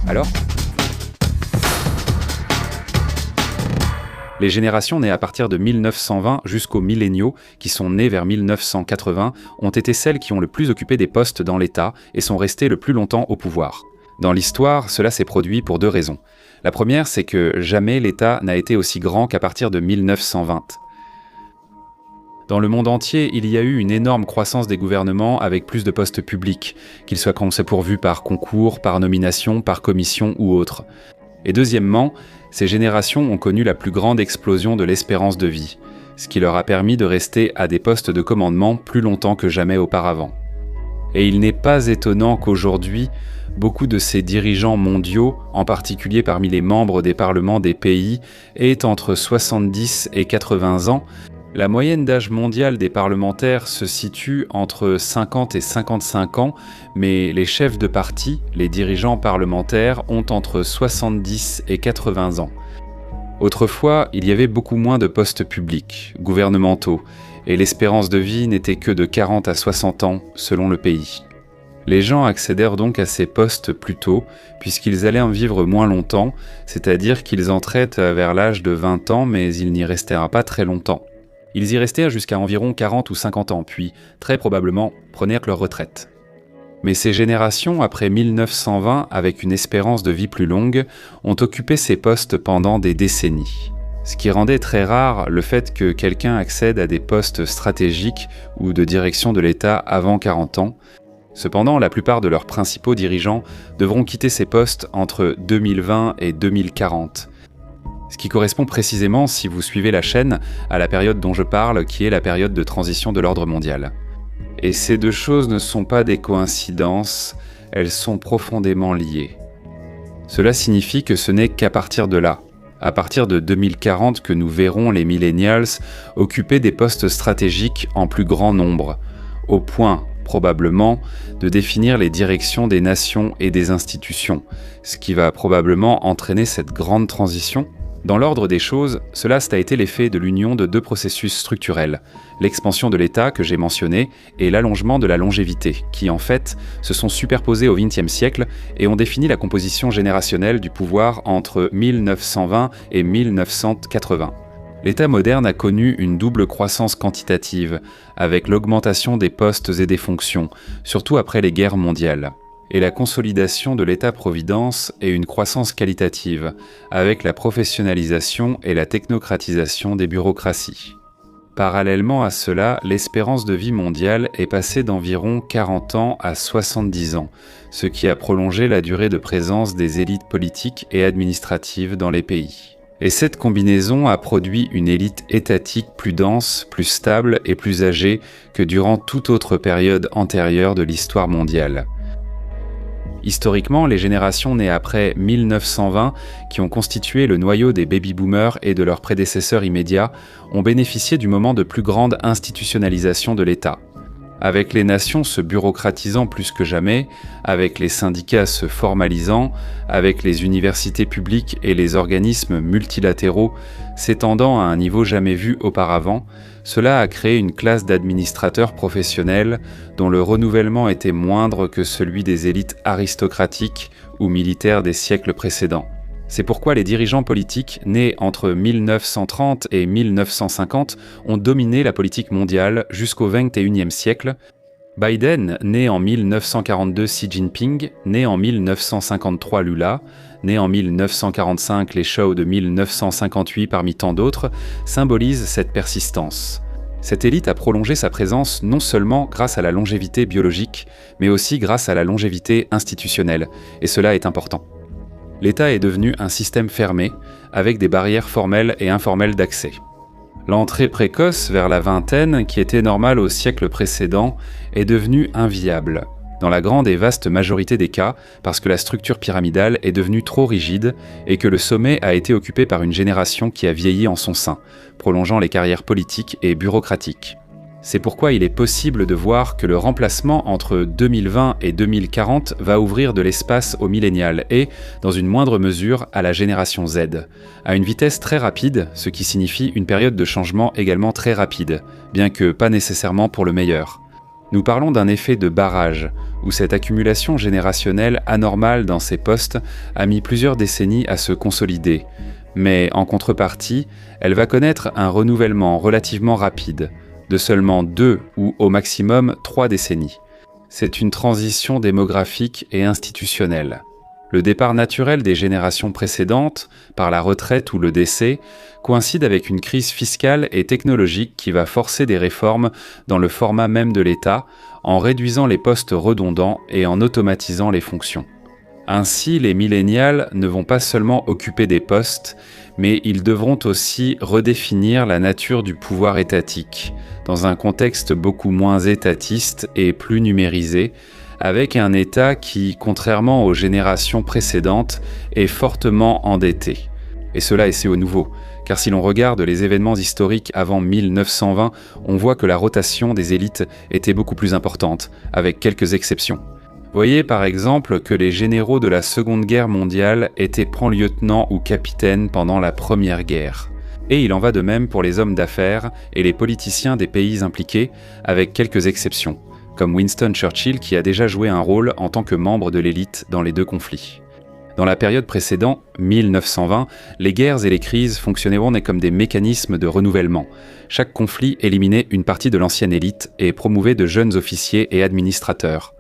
Alors ? Les générations nées à partir de 1920 jusqu'aux milléniaux, qui sont nés vers 1980, ont été celles qui ont le plus occupé des postes dans l'État et sont restées le plus longtemps au pouvoir. Dans l'histoire, cela s'est produit pour deux raisons. La première, c'est que jamais l'État n'a été aussi grand qu'à partir de 1920. Dans le monde entier, il y a eu une énorme croissance des gouvernements avec plus de postes publics, qu'ils soient pourvus par concours, par nomination, par commission ou autre. Et deuxièmement, ces générations ont connu la plus grande explosion de l'espérance de vie, ce qui leur a permis de rester à des postes de commandement plus longtemps que jamais auparavant. Et il n'est pas étonnant qu'aujourd'hui, beaucoup de ces dirigeants mondiaux, en particulier parmi les membres des parlements des pays, aient entre 70 et 80 ans. La moyenne d'âge mondial des parlementaires se situe entre 50 et 55 ans, mais les chefs de parti, les dirigeants parlementaires, ont entre 70 et 80 ans. Autrefois, il y avait beaucoup moins de postes publics, gouvernementaux, et l'espérance de vie n'était que de 40 à 60 ans selon le pays. Les gens accédèrent donc à ces postes plus tôt, puisqu'ils allaient en vivre moins longtemps, c'est-à-dire qu'ils entraient vers l'âge de 20 ans, mais ils n'y restèrent pas très longtemps. Ils y restèrent jusqu'à environ 40 ou 50 ans, puis, très probablement, prenèrent leur retraite. Mais ces générations, après 1920, avec une espérance de vie plus longue, ont occupé ces postes pendant des décennies. Ce qui rendait très rare le fait que quelqu'un accède à des postes stratégiques ou de direction de l'État avant 40 ans. Cependant, la plupart de leurs principaux dirigeants devront quitter ces postes entre 2020 et 2040. Ce qui correspond précisément, si vous suivez la chaîne, à la période dont je parle, qui est la période de transition de l'ordre mondial. Et ces deux choses ne sont pas des coïncidences, elles sont profondément liées. Cela signifie que ce n'est qu'à partir de là, à partir de 2040, que nous verrons les millennials occuper des postes stratégiques en plus grand nombre, au point, probablement, de définir les directions des nations et des institutions, ce qui va probablement entraîner cette grande transition. Dans l'ordre des choses, cela a été l'effet de l'union de deux processus structurels, l'expansion de l'État que j'ai mentionné et l'allongement de la longévité, qui en fait se sont superposés au XXe siècle et ont défini la composition générationnelle du pouvoir entre 1920 et 1980. L'État moderne a connu une double croissance quantitative, avec l'augmentation des postes et des fonctions, surtout après les guerres mondiales, et la consolidation de l'État-providence et une croissance qualitative, avec la professionnalisation et la technocratisation des bureaucraties. Parallèlement à cela, l'espérance de vie mondiale est passée d'environ 40 ans à 70 ans, ce qui a prolongé la durée de présence des élites politiques et administratives dans les pays. Et cette combinaison a produit une élite étatique plus dense, plus stable et plus âgée que durant toute autre période antérieure de l'histoire mondiale. Historiquement, les générations nées après 1920, qui ont constitué le noyau des baby-boomers et de leurs prédécesseurs immédiats, ont bénéficié du moment de plus grande institutionnalisation de l'État. Avec les nations se bureaucratisant plus que jamais, avec les syndicats se formalisant, avec les universités publiques et les organismes multilatéraux s'étendant à un niveau jamais vu auparavant, cela a créé une classe d'administrateurs professionnels dont le renouvellement était moindre que celui des élites aristocratiques ou militaires des siècles précédents. C'est pourquoi les dirigeants politiques nés entre 1930 et 1950 ont dominé la politique mondiale jusqu'au XXIe siècle. Biden, né en 1942 Xi Jinping, né en 1953 Lula, né en 1945 les Shaw de 1958 parmi tant d'autres, symbolisent cette persistance. Cette élite a prolongé sa présence non seulement grâce à la longévité biologique, mais aussi grâce à la longévité institutionnelle, et cela est important. L'État est devenu un système fermé, avec des barrières formelles et informelles d'accès. L'entrée précoce vers la vingtaine, qui était normale au siècle précédent, est devenue inviable, dans la grande et vaste majorité des cas, parce que la structure pyramidale est devenue trop rigide et que le sommet a été occupé par une génération qui a vieilli en son sein, prolongeant les carrières politiques et bureaucratiques. C'est pourquoi il est possible de voir que le remplacement entre 2020 et 2040 va ouvrir de l'espace aux millénials et, dans une moindre mesure, à la génération Z, à une vitesse très rapide, ce qui signifie une période de changement également très rapide, bien que pas nécessairement pour le meilleur. Nous parlons d'un effet de barrage, où cette accumulation générationnelle anormale dans ces postes a mis plusieurs décennies à se consolider, mais en contrepartie, elle va connaître un renouvellement relativement rapide, de seulement 2 ou au maximum 3 décennies. C'est une transition démographique et institutionnelle. Le départ naturel des générations précédentes, par la retraite ou le décès, coïncide avec une crise fiscale et technologique qui va forcer des réformes dans le format même de l'État, en réduisant les postes redondants et en automatisant les fonctions. Ainsi, les millénials ne vont pas seulement occuper des postes, mais ils devront aussi redéfinir la nature du pouvoir étatique, dans un contexte beaucoup moins étatiste et plus numérisé, avec un État qui, contrairement aux générations précédentes, est fortement endetté. Et cela est assez nouveau, car si l'on regarde les événements historiques avant 1920, on voit que la rotation des élites était beaucoup plus importante, avec quelques exceptions. Voyez par exemple que les généraux de la Seconde Guerre mondiale étaient prends-lieutenants ou capitaines pendant la Première Guerre. Et il en va de même pour les hommes d'affaires et les politiciens des pays impliqués, avec quelques exceptions, comme Winston Churchill qui a déjà joué un rôle en tant que membre de l'élite dans les 2 conflits. Dans la période précédente, 1920, les guerres et les crises fonctionnaient comme des mécanismes de renouvellement. Chaque conflit éliminait une partie de l'ancienne élite et promouvait de jeunes officiers et administrateurs.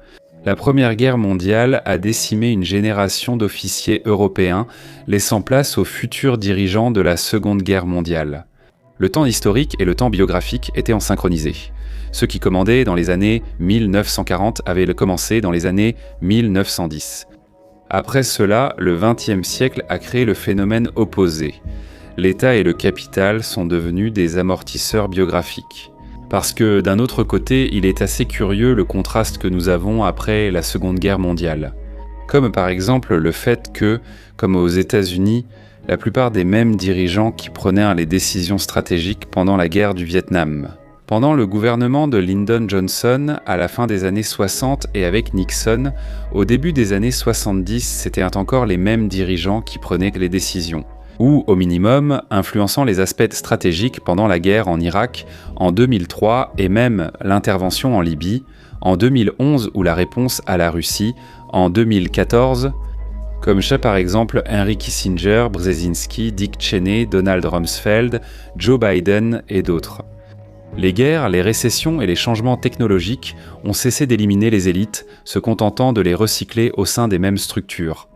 La Première Guerre mondiale a décimé une génération d'officiers européens, laissant place aux futurs dirigeants de la Seconde Guerre mondiale. Le temps historique et le temps biographique étaient en synchronisé. Ceux qui commandaient dans les années 1940 avaient commencé dans les années 1910. Après cela, le XXe siècle a créé le phénomène opposé. L'État et le capital sont devenus des amortisseurs biographiques. Parce que d'un autre côté, il est assez curieux le contraste que nous avons après la Seconde Guerre mondiale. Comme par exemple le fait que, comme aux États-Unis, la plupart des mêmes dirigeants qui prenaient les décisions stratégiques pendant la guerre du Vietnam. Pendant le gouvernement de Lyndon Johnson, à la fin des années 60 et avec Nixon, au début des années 70, c'étaient encore les mêmes dirigeants qui prenaient les décisions, ou au minimum influençant les aspects stratégiques pendant la guerre en Irak en 2003 et même l'intervention en Libye, en 2011 ou la réponse à la Russie, en 2014, comme chez par exemple Henry Kissinger, Brzezinski, Dick Cheney, Donald Rumsfeld, Joe Biden et d'autres. Les guerres, les récessions et les changements technologiques ont cessé d'éliminer les élites, se contentant de les recycler au sein des mêmes structures.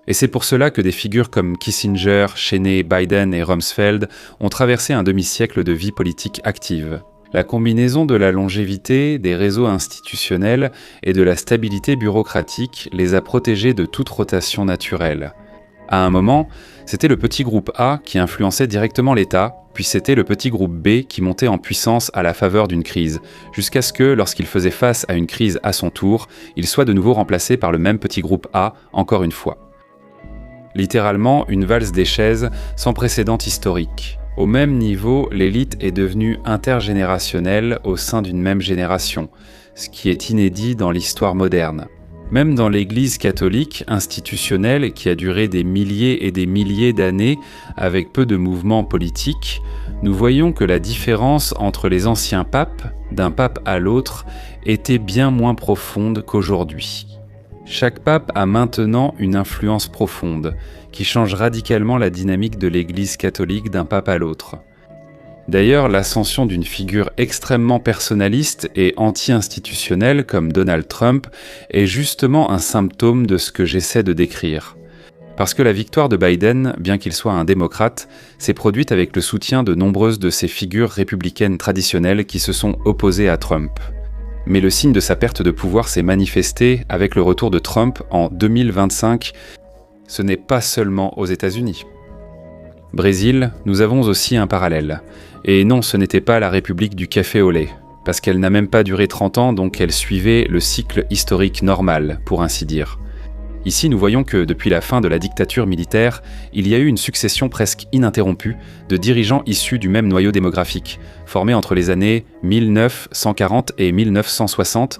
Et c'est pour cela que des figures comme Kissinger, Cheney, Biden et Rumsfeld ont traversé un demi-siècle de vie politique active. La combinaison de la longévité, des réseaux institutionnels et de la stabilité bureaucratique les a protégés de toute rotation naturelle. À un moment, c'était le petit groupe A qui influençait directement l'État, puis c'était le petit groupe B qui montait en puissance à la faveur d'une crise, jusqu'à ce que, lorsqu'il faisait face à une crise à son tour, il soit de nouveau remplacé par le même petit groupe A encore une fois. Littéralement, une valse des chaises sans précédent historique. Au même niveau, l'élite est devenue intergénérationnelle au sein d'une même génération, ce qui est inédit dans l'histoire moderne. Même dans l'Église catholique institutionnelle qui a duré des milliers et des milliers d'années avec peu de mouvements politiques, nous voyons que la différence entre les anciens papes, d'un pape à l'autre, était bien moins profonde qu'aujourd'hui. Chaque pape a maintenant une influence profonde, qui change radicalement la dynamique de l'Église catholique d'un pape à l'autre. D'ailleurs, l'ascension d'une figure extrêmement personnaliste et anti-institutionnelle comme Donald Trump est justement un symptôme de ce que j'essaie de décrire. Parce que la victoire de Biden, bien qu'il soit un démocrate, s'est produite avec le soutien de nombreuses de ces figures républicaines traditionnelles qui se sont opposées à Trump. Mais le signe de sa perte de pouvoir s'est manifesté avec le retour de Trump en 2025. Ce n'est pas seulement aux États-Unis. Brésil, nous avons aussi un parallèle. Et non, ce n'était pas la République du café au lait, parce qu'elle n'a même pas duré 30 ans, donc elle suivait le cycle historique normal, pour ainsi dire. Ici, nous voyons que depuis la fin de la dictature militaire, il y a eu une succession presque ininterrompue de dirigeants issus du même noyau démographique, formé entre les années 1940 et 1960.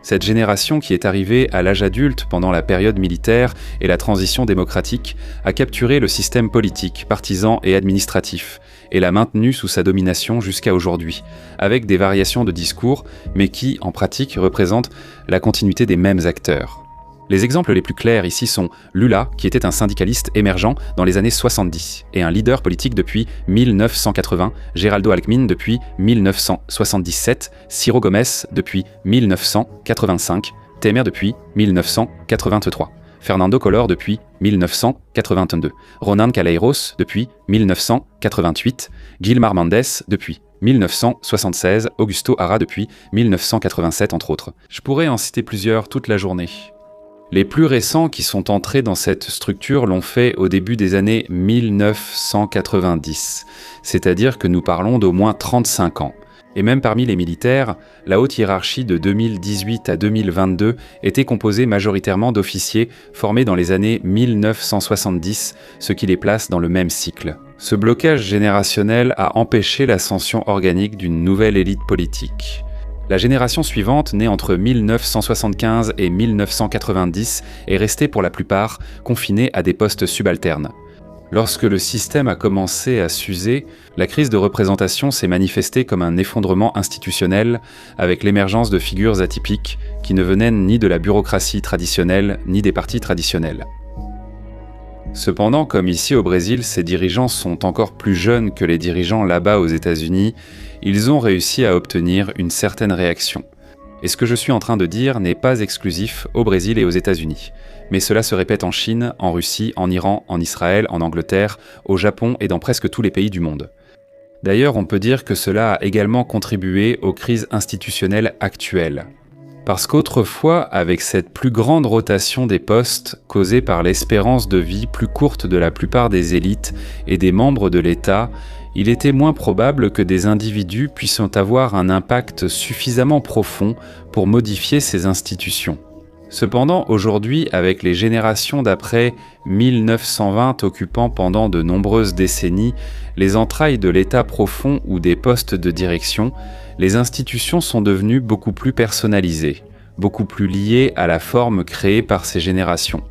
Cette génération qui est arrivée à l'âge adulte pendant la période militaire et la transition démocratique a capturé le système politique, partisan et administratif, et l'a maintenu sous sa domination jusqu'à aujourd'hui, avec des variations de discours, mais qui, en pratique, représentent la continuité des mêmes acteurs. Les exemples les plus clairs ici sont Lula, qui était un syndicaliste émergent dans les années 70 et un leader politique depuis 1980, Geraldo Alckmin depuis 1977, Ciro Gomes depuis 1985, Temer depuis 1983, Fernando Collor depuis 1982, Ronan Calheiros depuis 1988, Guilmar Mendes depuis 1976, Augusto Hara depuis 1987 entre autres. Je pourrais en citer plusieurs toute la journée. Les plus récents qui sont entrés dans cette structure l'ont fait au début des années 1990, c'est-à-dire que nous parlons d'au moins 35 ans. Et même parmi les militaires, la haute hiérarchie de 2018 à 2022 était composée majoritairement d'officiers formés dans les années 1970, ce qui les place dans le même cycle. Ce blocage générationnel a empêché l'ascension organique d'une nouvelle élite politique. La génération suivante, née entre 1975 et 1990, est restée pour la plupart confinée à des postes subalternes. Lorsque le système a commencé à s'user, la crise de représentation s'est manifestée comme un effondrement institutionnel avec l'émergence de figures atypiques qui ne venaient ni de la bureaucratie traditionnelle ni des partis traditionnels. Cependant, comme ici au Brésil, ces dirigeants sont encore plus jeunes que les dirigeants là-bas aux États-Unis, ils ont réussi à obtenir une certaine réaction. Et ce que je suis en train de dire n'est pas exclusif au Brésil et aux États-Unis, mais cela se répète en Chine, en Russie, en Iran, en Israël, en Angleterre, au Japon et dans presque tous les pays du monde. D'ailleurs, on peut dire que cela a également contribué aux crises institutionnelles actuelles. Parce qu'autrefois, avec cette plus grande rotation des postes causée par l'espérance de vie plus courte de la plupart des élites et des membres de l'État, il était moins probable que des individus puissent avoir un impact suffisamment profond pour modifier ces institutions. Cependant, aujourd'hui, avec les générations d'après 1920 occupant pendant de nombreuses décennies les entrailles de l'État profond ou des postes de direction, les institutions sont devenues beaucoup plus personnalisées, beaucoup plus liées à la forme créée par ces générations.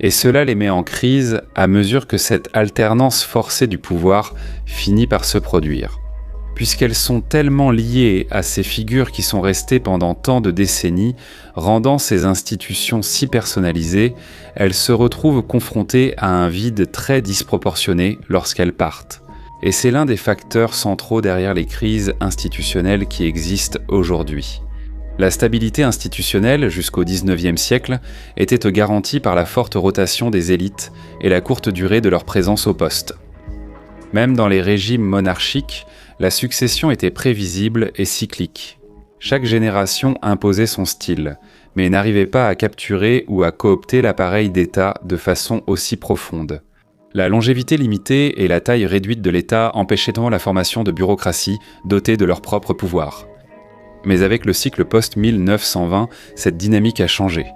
Et cela les met en crise à mesure que cette alternance forcée du pouvoir finit par se produire. Puisqu'elles sont tellement liées à ces figures qui sont restées pendant tant de décennies, rendant ces institutions si personnalisées, elles se retrouvent confrontées à un vide très disproportionné lorsqu'elles partent. Et c'est l'un des facteurs centraux derrière les crises institutionnelles qui existent aujourd'hui. La stabilité institutionnelle jusqu'au XIXe siècle était garantie par la forte rotation des élites et la courte durée de leur présence au poste. Même dans les régimes monarchiques, la succession était prévisible et cyclique. Chaque génération imposait son style, mais n'arrivait pas à capturer ou à coopter l'appareil d'État de façon aussi profonde. La longévité limitée et la taille réduite de l'État empêchaient la formation de bureaucraties dotées de leur propre pouvoir. Mais avec le cycle post-1920, cette dynamique a changé.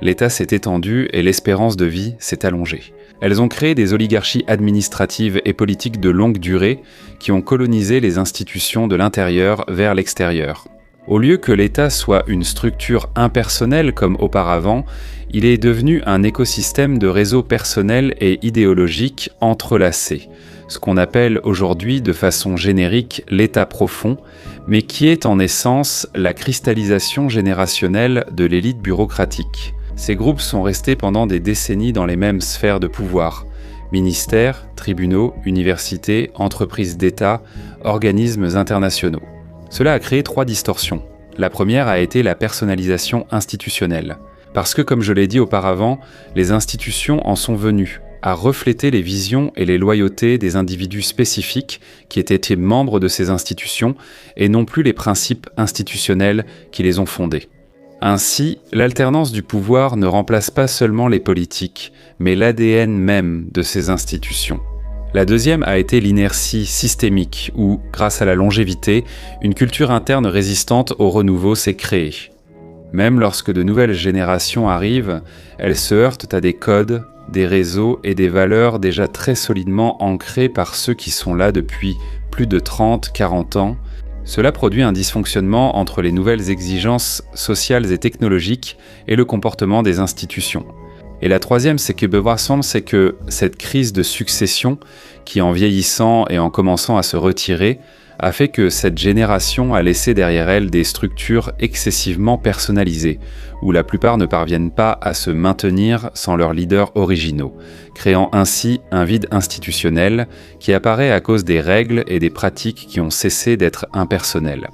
L'État s'est étendu et l'espérance de vie s'est allongée. Elles ont créé des oligarchies administratives et politiques de longue durée qui ont colonisé les institutions de l'intérieur vers l'extérieur. Au lieu que l'État soit une structure impersonnelle comme auparavant, il est devenu un écosystème de réseaux personnels et idéologiques entrelacés, ce qu'on appelle aujourd'hui de façon générique l'État profond, mais qui est en essence la cristallisation générationnelle de l'élite bureaucratique. Ces groupes sont restés pendant des décennies dans les mêmes sphères de pouvoir: ministères, tribunaux, universités, entreprises d'État, organismes internationaux. Cela a créé 3 distorsions. La première a été la personnalisation institutionnelle. Parce que, comme je l'ai dit auparavant, les institutions en sont venues à refléter les visions et les loyautés des individus spécifiques qui étaient membres de ces institutions et non plus les principes institutionnels qui les ont fondés. Ainsi, l'alternance du pouvoir ne remplace pas seulement les politiques, mais l'ADN même de ces institutions. La deuxième a été l'inertie systémique où, grâce à la longévité, une culture interne résistante au renouveau s'est créée. Même lorsque de nouvelles générations arrivent, elles se heurtent à des codes, des réseaux et des valeurs déjà très solidement ancrées par ceux qui sont là depuis plus de 30-40 ans. Cela produit un dysfonctionnement entre les nouvelles exigences sociales et technologiques et le comportement des institutions. Et la troisième, c'est que cette crise de succession, qui en vieillissant et en commençant à se retirer, a fait que cette génération a laissé derrière elle des structures excessivement personnalisées, où la plupart ne parviennent pas à se maintenir sans leurs leaders originaux, créant ainsi un vide institutionnel qui apparaît à cause des règles et des pratiques qui ont cessé d'être impersonnelles.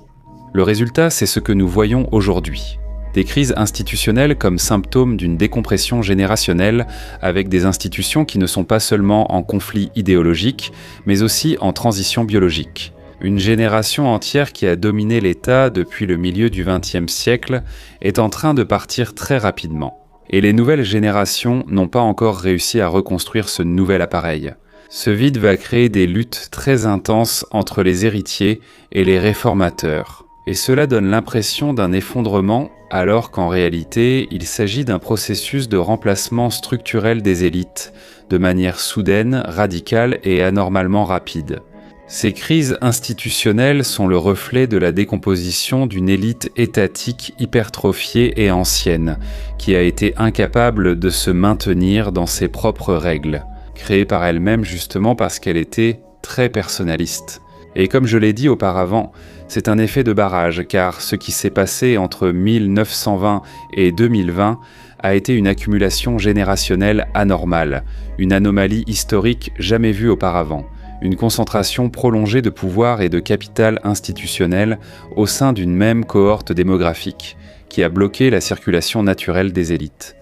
Le résultat, c'est ce que nous voyons aujourd'hui. Des crises institutionnelles comme symptôme d'une décompression générationnelle avec des institutions qui ne sont pas seulement en conflit idéologique, mais aussi en transition biologique. Une génération entière qui a dominé l'État depuis le milieu du XXe siècle est en train de partir très rapidement. Et les nouvelles générations n'ont pas encore réussi à reconstruire ce nouvel appareil. Ce vide va créer des luttes très intenses entre les héritiers et les réformateurs. Et cela donne l'impression d'un effondrement, alors qu'en réalité, il s'agit d'un processus de remplacement structurel des élites, de manière soudaine, radicale et anormalement rapide. Ces crises institutionnelles sont le reflet de la décomposition d'une élite étatique hypertrophiée et ancienne, qui a été incapable de se maintenir dans ses propres règles, créées par elle-même justement parce qu'elle était très personnaliste. Et comme je l'ai dit auparavant, c'est un effet de barrage, car ce qui s'est passé entre 1920 et 2020 a été une accumulation générationnelle anormale, une anomalie historique jamais vue auparavant, une concentration prolongée de pouvoir et de capital institutionnel au sein d'une même cohorte démographique, qui a bloqué la circulation naturelle des élites.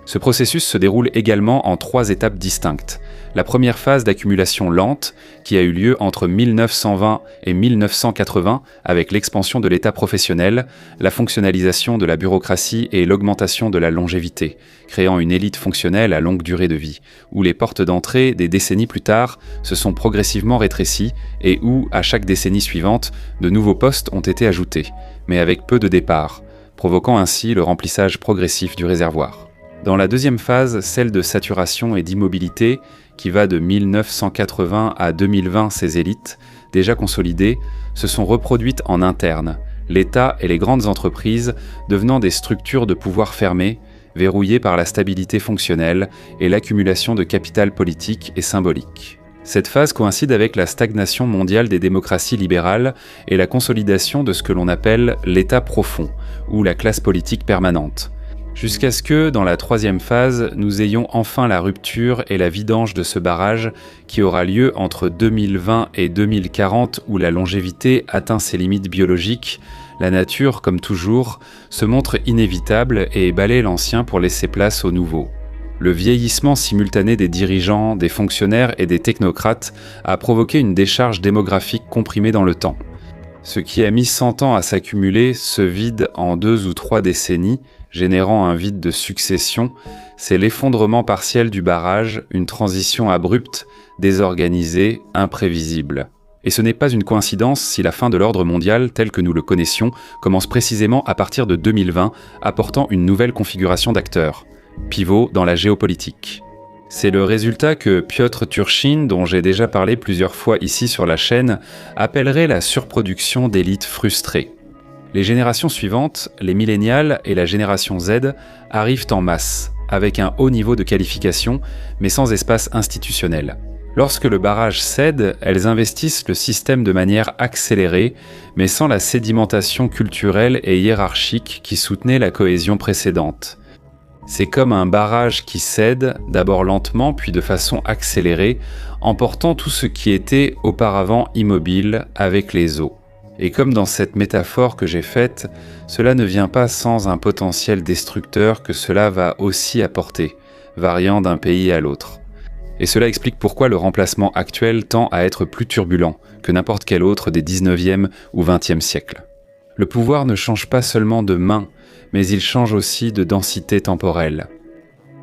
Ce processus se déroule également en 3 étapes distinctes. La première phase d'accumulation lente, qui a eu lieu entre 1920 et 1980 avec l'expansion de l'État professionnel, la fonctionnalisation de la bureaucratie et l'augmentation de la longévité, créant une élite fonctionnelle à longue durée de vie, où les portes d'entrée, des décennies plus tard, se sont progressivement rétrécies et où, à chaque décennie suivante, de nouveaux postes ont été ajoutés, mais avec peu de départs, provoquant ainsi le remplissage progressif du réservoir. Dans la deuxième phase, celle de saturation et d'immobilité, qui va de 1980 à 2020, ces élites, déjà consolidées, se sont reproduites en interne, l'État et les grandes entreprises devenant des structures de pouvoir fermées, verrouillées par la stabilité fonctionnelle et l'accumulation de capital politique et symbolique. Cette phase coïncide avec la stagnation mondiale des démocraties libérales et la consolidation de ce que l'on appelle l'État profond, ou la classe politique permanente. Jusqu'à ce que, dans la troisième phase, nous ayons enfin la rupture et la vidange de ce barrage qui aura lieu entre 2020 et 2040 où la longévité atteint ses limites biologiques, la nature, comme toujours, se montre inévitable et balaie l'ancien pour laisser place au nouveau. Le vieillissement simultané des dirigeants, des fonctionnaires et des technocrates a provoqué une décharge démographique comprimée dans le temps. Ce qui a mis 100 ans à s'accumuler se vide en 2 ou 3 décennies, générant un vide de succession, c'est l'effondrement partiel du barrage, une transition abrupte, désorganisée, imprévisible. Et ce n'est pas une coïncidence si la fin de l'ordre mondial tel que nous le connaissions commence précisément à partir de 2020, apportant une nouvelle configuration d'acteurs, pivot dans la géopolitique. C'est le résultat que Piotr Turchin, dont j'ai déjà parlé plusieurs fois ici sur la chaîne, appellerait la surproduction d'élites frustrées. Les générations suivantes, les millénials et la génération Z, arrivent en masse, avec un haut niveau de qualification, mais sans espace institutionnel. Lorsque le barrage cède, elles investissent le système de manière accélérée, mais sans la sédimentation culturelle et hiérarchique qui soutenait la cohésion précédente. C'est comme un barrage qui cède, d'abord lentement puis de façon accélérée, emportant tout ce qui était auparavant immobile avec les eaux. Et comme dans cette métaphore que j'ai faite, cela ne vient pas sans un potentiel destructeur que cela va aussi apporter, variant d'un pays à l'autre. Et cela explique pourquoi le remplacement actuel tend à être plus turbulent que n'importe quel autre des 19e ou 20e siècles. Le pouvoir ne change pas seulement de main, mais il change aussi de densité temporelle.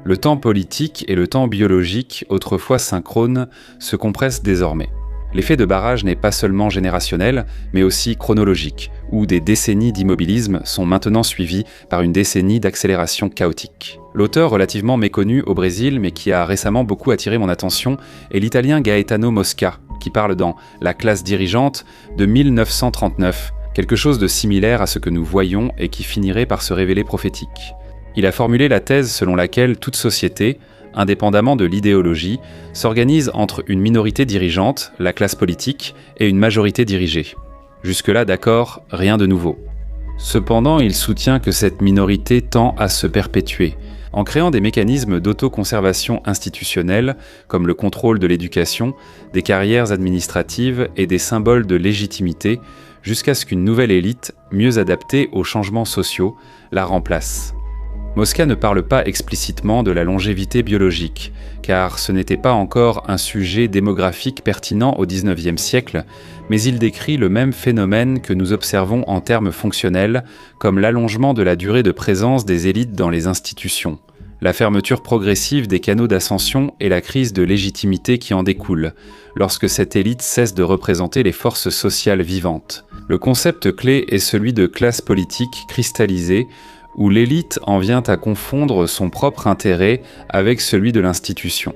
Le temps politique et le temps biologique, autrefois synchrones, se compressent désormais. L'effet de barrage n'est pas seulement générationnel, mais aussi chronologique, où des décennies d'immobilisme sont maintenant suivies par une décennie d'accélération chaotique. L'auteur relativement méconnu au Brésil, mais qui a récemment beaucoup attiré mon attention, est l'italien Gaetano Mosca, qui parle dans La classe dirigeante de 1939, quelque chose de similaire à ce que nous voyons et qui finirait par se révéler prophétique. Il a formulé la thèse selon laquelle toute société, indépendamment de l'idéologie, s'organise entre une minorité dirigeante, la classe politique, et une majorité dirigée. Jusque-là, d'accord, rien de nouveau. Cependant, il soutient que cette minorité tend à se perpétuer, en créant des mécanismes d'autoconservation institutionnelle, comme le contrôle de l'éducation, des carrières administratives et des symboles de légitimité, jusqu'à ce qu'une nouvelle élite, mieux adaptée aux changements sociaux, la remplace. Mosca ne parle pas explicitement de la longévité biologique, car ce n'était pas encore un sujet démographique pertinent au XIXe siècle, mais il décrit le même phénomène que nous observons en termes fonctionnels, comme l'allongement de la durée de présence des élites dans les institutions, la fermeture progressive des canaux d'ascension et la crise de légitimité qui en découle, lorsque cette élite cesse de représenter les forces sociales vivantes. Le concept clé est celui de classe politique cristallisée, où l'élite en vient à confondre son propre intérêt avec celui de l'institution.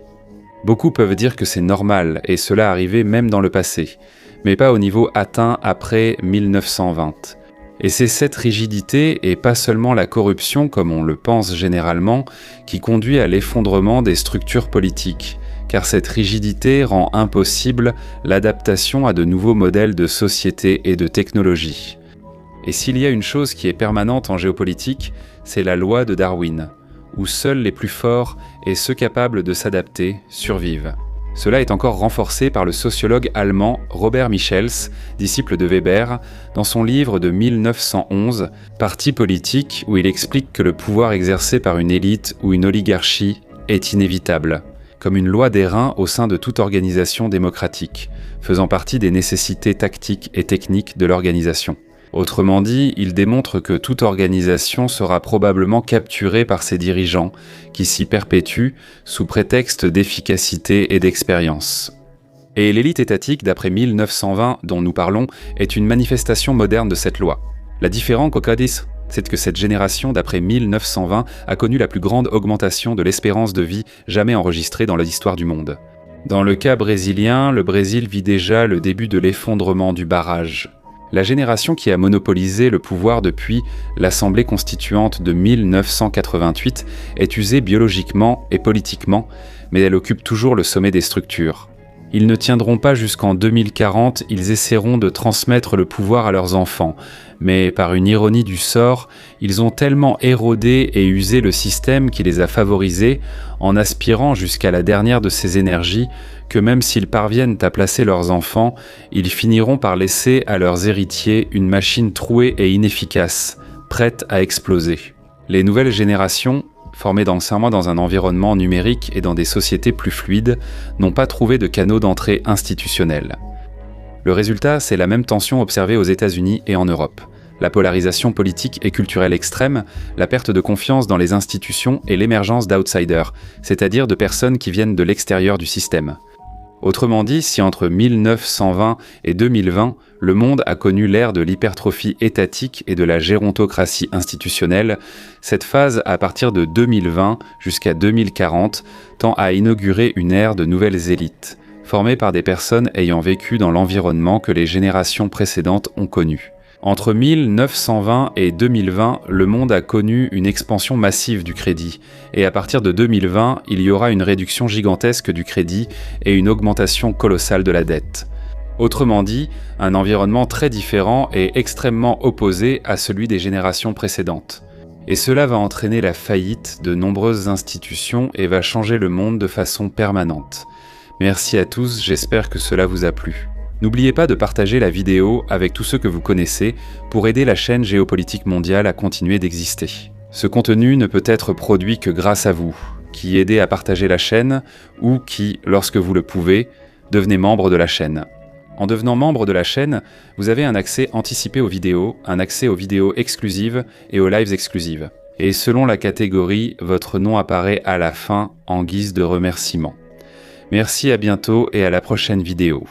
Beaucoup peuvent dire que c'est normal, et cela arrivait même dans le passé, mais pas au niveau atteint après 1920. Et c'est cette rigidité, et pas seulement la corruption comme on le pense généralement, qui conduit à l'effondrement des structures politiques, car cette rigidité rend impossible l'adaptation à de nouveaux modèles de société et de technologie. Et s'il y a une chose qui est permanente en géopolitique, c'est la loi de Darwin, où seuls les plus forts et ceux capables de s'adapter survivent. Cela est encore renforcé par le sociologue allemand Robert Michels, disciple de Weber, dans son livre de 1911, Parti politique, où il explique que le pouvoir exercé par une élite ou une oligarchie est inévitable, comme une loi des reins au sein de toute organisation démocratique, faisant partie des nécessités tactiques et techniques de l'organisation. Autrement dit, il démontre que toute organisation sera probablement capturée par ses dirigeants, qui s'y perpétuent sous prétexte d'efficacité et d'expérience. Et l'élite étatique d'après 1920 dont nous parlons est une manifestation moderne de cette loi. La différence c'est que cette génération d'après 1920 a connu la plus grande augmentation de l'espérance de vie jamais enregistrée dans l'histoire du monde. Dans le cas brésilien, le Brésil vit déjà le début de l'effondrement du barrage. La génération qui a monopolisé le pouvoir depuis l'Assemblée constituante de 1988 est usée biologiquement et politiquement, mais elle occupe toujours le sommet des structures. Ils ne tiendront pas jusqu'en 2040, ils essaieront de transmettre le pouvoir à leurs enfants, mais par une ironie du sort, ils ont tellement érodé et usé le système qui les a favorisés, en aspirant jusqu'à la dernière de ses énergies, que même s'ils parviennent à placer leurs enfants, ils finiront par laisser à leurs héritiers une machine trouée et inefficace, prête à exploser. Les nouvelles générations, formées densément dans un environnement numérique et dans des sociétés plus fluides, n'ont pas trouvé de canaux d'entrée institutionnels. Le résultat, c'est la même tension observée aux États-Unis et en Europe. La polarisation politique et culturelle extrême, la perte de confiance dans les institutions et l'émergence d'outsiders, c'est-à-dire de personnes qui viennent de l'extérieur du système. Autrement dit, si entre 1920 et 2020, le monde a connu l'ère de l'hypertrophie étatique et de la gérontocratie institutionnelle, cette phase à partir de 2020 jusqu'à 2040 tend à inaugurer une ère de nouvelles élites, formées par des personnes ayant vécu dans l'environnement que les générations précédentes ont connu. Entre 1920 et 2020, le monde a connu une expansion massive du crédit, et à partir de 2020, il y aura une réduction gigantesque du crédit et une augmentation colossale de la dette. Autrement dit, un environnement très différent et extrêmement opposé à celui des générations précédentes. Et cela va entraîner la faillite de nombreuses institutions et va changer le monde de façon permanente. Merci à tous, j'espère que cela vous a plu. N'oubliez pas de partager la vidéo avec tous ceux que vous connaissez pour aider la chaîne Géopolitique Mondiale à continuer d'exister. Ce contenu ne peut être produit que grâce à vous, qui aidez à partager la chaîne ou qui, lorsque vous le pouvez, devenez membre de la chaîne. En devenant membre de la chaîne, vous avez un accès anticipé aux vidéos, un accès aux vidéos exclusives et aux lives exclusives. Et selon la catégorie, votre nom apparaît à la fin en guise de remerciement. Merci, à bientôt et à la prochaine vidéo.